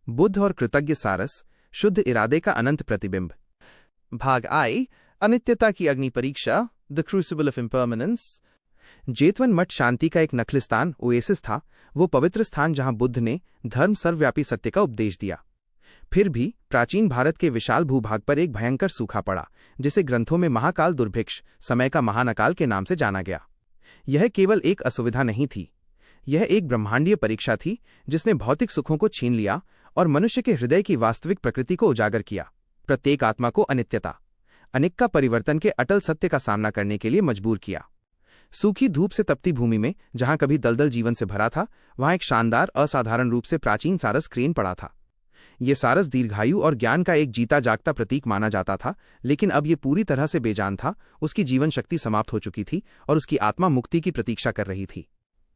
बुद्ध और कृतज्ञ सारस, शुद्ध इरादे का अनंत प्रतिबिंब। भाग आई, अनित्यता की अग्नि परीक्षा, the crucible of impermanence. Jetavan मठ शांति का एक नखलिस्तान ओएसिस था, वो पवित्र स्थान जहां बुद्ध ने धर्म सर्वव्यापी सत्य का उपदेश दिया। फिर भी प्राचीन भारत के विशाल भूभाग पर एक भयंकर सूखा पड़ा, जिसे ग्रंथों में महाकाल दुर्भिक्ष, समय का महान अकाल के नाम से जाना गया। यह केवल एक असुविधा नहीं थी, यह एक ब्रह्मांडीय परीक्षा थी जिसने भौतिक सुखों को छीन लिया और मनुष्य के हृदय की वास्तविक प्रकृति को उजागर किया। प्रत्येक आत्मा को अनित्यता, अनिक्का परिवर्तन के अटल सत्य का सामना करने के लिए मजबूर किया। सूखी धूप से तपती भूमि में, जहां कभी दलदल जीवन से भरा था, वहां एक शानदार असाधारण रूप से प्राचीन सारस क्रेन पड़ा था। ये सारस दीर्घायु और ज्ञान का एक जीता जागता प्रतीक माना जाता था, लेकिन अब ये पूरी तरह से बेजान था। उसकी जीवन शक्ति समाप्त हो चुकी थी और उसकी आत्मा मुक्ति की प्रतीक्षा कर रही थी।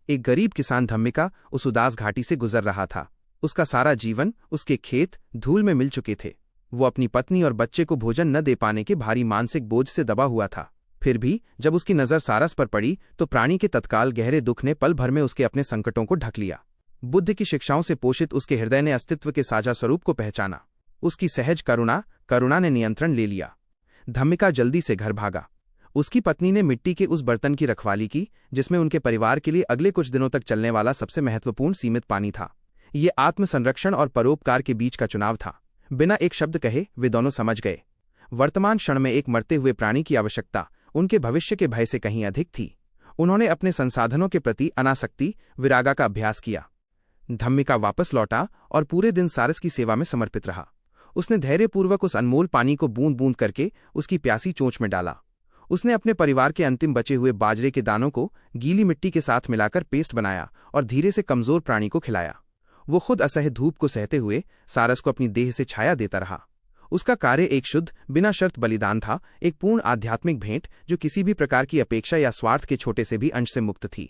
एक गरीब किसान धम्मिका उस उदास घाटी से गुजर रहा था। उसका सारा जीवन, उसके खेत धूल में मिल चुके थे। वो अपनी पत्नी और बच्चे को भोजन न दे पाने के भारी मानसिक बोझ से दबा हुआ था। फिर भी जब उसकी नजर सारस पर पड़ी तो प्राणी के तत्काल गहरे दुख ने पल भर में उसके अपने संकटों को ढक लिया। बुद्ध की शिक्षाओं से पोषित उसके हृदय ने अस्तित्व के साझा स्वरूप को पहचाना। उसकी सहज करुणा ने नियंत्रण ले लिया। धम्मिका जल्दी से घर भागा। उसकी पत्नी ने मिट्टी के उस बर्तन की रखवाली की जिसमें उनके परिवार के लिए अगले कुछ दिनों तक चलने वाला सबसे महत्वपूर्ण सीमित पानी था। ये आत्मसंरक्षण और परोपकार के बीच का चुनाव था। बिना एक शब्द कहे वे दोनों समझ गए, वर्तमान क्षण में एक मरते हुए प्राणी की आवश्यकता उनके भविष्य के भय से कहीं अधिक थी। उन्होंने अपने संसाधनों के प्रति अनासक्ति, विरागा का अभ्यास किया। धम्मिका वापस लौटा और पूरे दिन सारस की सेवा में समर्पित रहा। उसने धैर्यपूर्वक उस अनमोल पानी को बूंद बूंद करके उसकी प्यासी चोंच में डाला। उसने अपने परिवार के अंतिम बचे हुए बाजरे के दानों को गीली मिट्टी के साथ मिलाकर पेस्ट बनाया और धीरे से कमजोर प्राणी को खिलाया। वो खुद असह्य धूप को सहते हुए सारस को अपनी देह से छाया देता रहा। उसका कार्य एक शुद्ध, बिना शर्त बलिदान था, एक पूर्ण आध्यात्मिक भेंट जो किसी भी प्रकार की अपेक्षा या स्वार्थ के छोटे से भी अंश से मुक्त थी।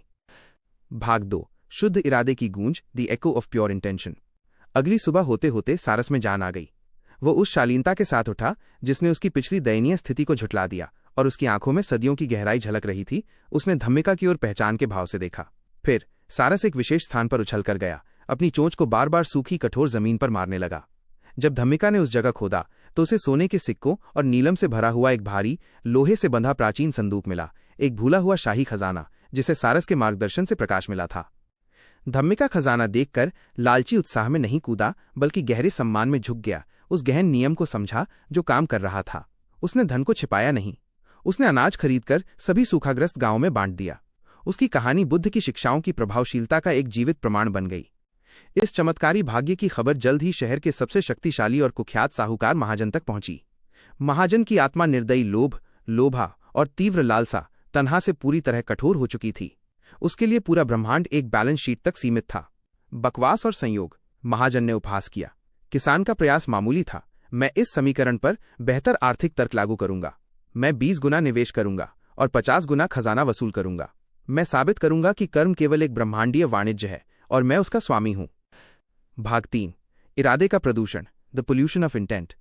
भाग 2, शुद्ध इरादे की गूंज, the echo of pure intention. अगली सुबह होते होते सारस में जान आ गई। वो उस शालीनता के साथ उठा जिसने उसकी पिछली दयनीय स्थिति को झुठला दिया और उसकी आंखों में सदियों की गहराई झलक रही थी। उसने धम्मिका की ओर पहचान के भाव से देखा। फिर सारस एक विशेष स्थान पर उछल कर गया, अपनी चोंच को बार बार सूखी कठोर जमीन पर मारने लगा। जब धम्मिका ने उस जगह खोदा तो उसे सोने के सिक्कों और नीलम से भरा हुआ एक भारी, लोहे से बंधा प्राचीन संदूक मिला, एक भूला हुआ शाही खजाना जिसे सारस के मार्गदर्शन से प्रकाश मिला था। धम्मिका खजाना देखकर लालची उत्साह में नहीं कूदा, बल्कि गहरे सम्मान में झुक गया। उस गहन नियम को समझा जो काम कर रहा था। उसने धन को छिपाया नहीं। उसने अनाज खरीदकर सभी सूखाग्रस्त गांवों में बांट दिया। उसकी कहानी बुद्ध की शिक्षाओं की प्रभावशीलता का एक जीवित प्रमाण बन गई। इस चमत्कारी भाग्य की खबर जल्द ही शहर के सबसे शक्तिशाली और कुख्यात साहूकार महाजन तक पहुंची। महाजन की आत्मा निर्दयी लोभ, लोभा और तीव्र लालसा, तन्हा से पूरी तरह कठोर हो चुकी थी। उसके लिए पूरा ब्रह्मांड एक बैलेंस शीट तक सीमित था। बकवास और संयोग, महाजन ने उपहास किया। किसान का प्रयास मामूली था। मैं इस समीकरण पर बेहतर आर्थिक तर्क लागू करूंगा। मैं 20 गुना निवेश करूंगा और 50 गुना खजाना वसूल करूंगा। मैं साबित करूंगा कि कर्म केवल एक ब्रह्मांडीय वाणिज्य है और मैं उसका स्वामी हूं। भाग 3, इरादे का प्रदूषण, द पोल्यूशन ऑफ इंटेंट।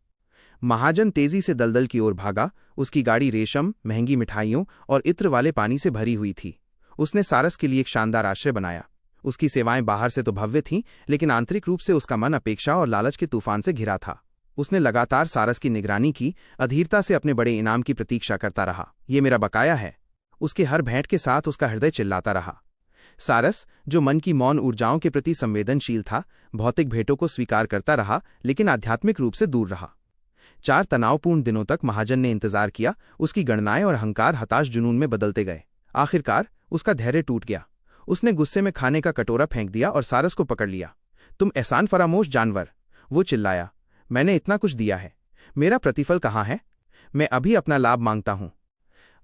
महाजन तेजी से दलदल की ओर भागा। उसकी गाड़ी रेशम, महंगी मिठाइयों और इत्र वाले पानी से भरी हुई थी। उसने सारस के लिए एक शानदार आश्रय बनाया। उसकी सेवाएं बाहर से तो भव्य थीं, लेकिन आंतरिक रूप से उसका मन अपेक्षा और लालच के तूफान से घिरा था। उसने लगातार सारस की निगरानी की, अधीरता से अपने बड़े इनाम की प्रतीक्षा करता रहा। ये मेरा बकाया है। उसके हर भेंट के साथ उसका हृदय चिल्लाता रहा। सारस, जो मन की मौन ऊर्जाओं के प्रति संवेदनशील था, भौतिक भेंटों को स्वीकार करता रहा, लेकिन आध्यात्मिक रूप से दूर रहा। 4 तनावपूर्ण दिनों तक महाजन ने इंतजार किया। उसकी गणनाएं और अहंकार हताश जुनून में बदलते गए। आखिरकार उसका धैर्य टूट गया। उसने गुस्से में खाने का कटोरा फेंक दिया और सारस को पकड़ लिया। तुम एहसान फरामोश जानवर, वो चिल्लाया। मैंने इतना कुछ दिया है, मेरा प्रतिफल कहाँ है? मैं अभी अपना लाभ मांगता हूं।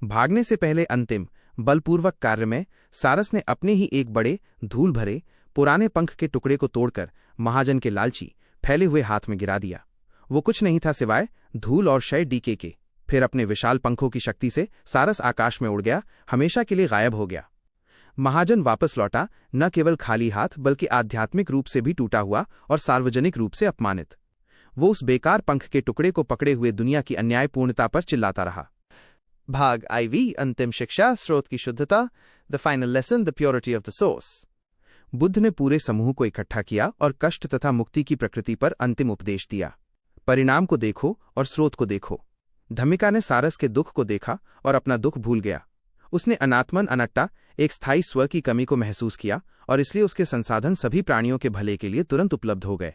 भागने से पहले अंतिम बलपूर्वक कार्य में सारस ने अपने ही एक बड़े, धूल भरे, पुराने पंख के टुकड़े को तोड़कर महाजन के लालची, फैले हुए हाथ में गिरा दिया। वो कुछ नहीं था सिवाय धूल और क्षय डीके के। फिर अपने विशाल पंखों की शक्ति से सारस आकाश में उड़ गया, हमेशा के लिए गायब हो गया। महाजन वापस लौटा, न केवल खाली हाथ, बल्कि आध्यात्मिक रूप से भी टूटा हुआ और सार्वजनिक रूप से अपमानित। वो उस बेकार पंख के टुकड़े को पकड़े हुए दुनिया की अन्यायपूर्णता पर चिल्लाता रहा। भाग IV, अंतिम शिक्षा, स्रोत की शुद्धता, the final lesson, the purity of the source. Buddha ने पूरे समूह को इकट्ठा किया और कष्ट तथा मुक्ति की प्रकृति पर अंतिम उपदेश दिया। परिणाम को देखो और स्रोत को देखो। धम्मिका ने सारस के दुख को देखा और अपना दुख भूल गया। उसने अनात्मन अनट्टा, एक स्थायी स्व की कमी को महसूस किया और इसलिए उसके संसाधन सभी प्राणियों के भले के लिए तुरंत उपलब्ध हो गए।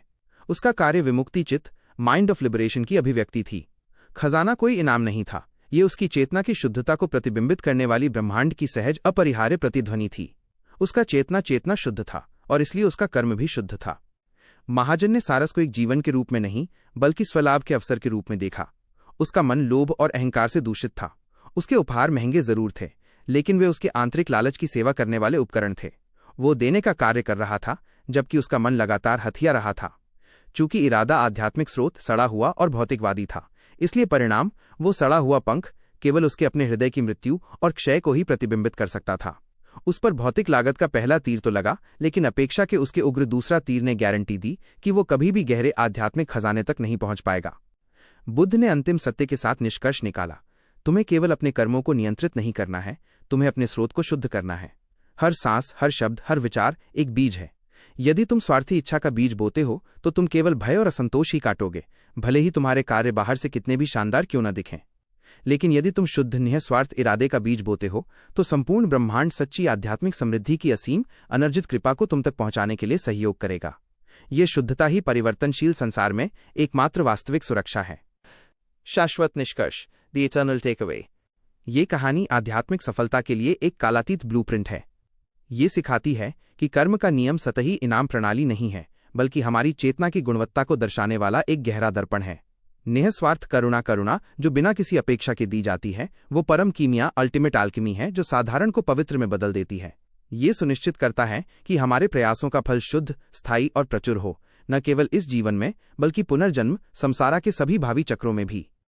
उसका कार्य विमुक्ति चित्त, माइंड ऑफ लिबरेशन की अभिव्यक्ति थी। खजाना कोई इनाम नहीं था, ये उसकी चेतना की शुद्धता को प्रतिबिंबित करने वाली ब्रह्मांड की सहज अपरिहार्य प्रतिध्वनि थी। उसका चेतना शुद्ध था और इसलिए उसका कर्म भी शुद्ध था। महाजन ने सारस को एक जीवन के रूप में नहीं बल्कि स्वलाभ के अवसर के रूप में देखा। उसका मन लोभ और अहंकार से दूषित था। उसके उपहार महंगे जरूर थे, लेकिन वे उसके आंतरिक लालच की सेवा करने वाले उपकरण थे। वो देने का कार्य कर रहा था, जबकि उसका मन लगातार हथिया रहा था। चूंकि इरादा आध्यात्मिक स्रोत सड़ा हुआ और भौतिकवादी था, इसलिए परिणाम, वो सड़ा हुआ पंख, केवल उसके अपने हृदय की मृत्यु और क्षय को ही प्रतिबिंबित कर सकता था। उस पर भौतिक लागत का पहला तीर तो लगा, लेकिन अपेक्षा के उसके उग्र दूसरा तीर ने गारंटी दी कि वो कभी भी गहरे आध्यात्मिक खजाने तक नहीं पहुंच पाएगा। बुद्ध ने अंतिम सत्य के साथ निष्कर्ष निकाला, तुम्हें केवल अपने कर्मों को नियंत्रित नहीं करना है, तुम्हें अपने स्रोत को शुद्ध करना है। हर सांस, हर शब्द, हर विचार एक बीज है। यदि तुम स्वार्थी इच्छा का बीज बोते हो तो तुम केवल भय और असंतोष ही काटोगे, भले ही तुम्हारे कार्य बाहर से कितने भी शानदार क्यों न दिखें। लेकिन यदि तुम शुद्ध निःस्वार्थ इरादे का बीज बोते हो तो संपूर्ण ब्रह्मांड सच्ची आध्यात्मिक समृद्धि की असीम अनर्जित कृपा को तुम तक पहुंचाने के लिए सहयोग करेगा। ये शुद्धता ही परिवर्तनशील संसार में एकमात्र वास्तविक सुरक्षा है। शाश्वत निष्कर्ष, द इटर्नल टेकअवे। ये कहानी आध्यात्मिक सफलता के लिए एक कालातीत ब्लूप्रिंट है। ये सिखाती है कि कर्म का नियम सतही इनाम प्रणाली नहीं है, बल्कि हमारी चेतना की गुणवत्ता को दर्शाने वाला एक गहरा दर्पण है। निःस्वार्थ करुणा जो बिना किसी अपेक्षा के दी जाती है, वो परम कीमिया, अल्टीमेट आल्केमी है, जो साधारण को पवित्र में बदल देती है। ये सुनिश्चित करता है कि हमारे प्रयासों का फल शुद्ध, स्थायी और प्रचुर हो, न केवल इस जीवन में बल्कि पुनर्जन्म, संसारा के सभी भावी चक्रों में भी।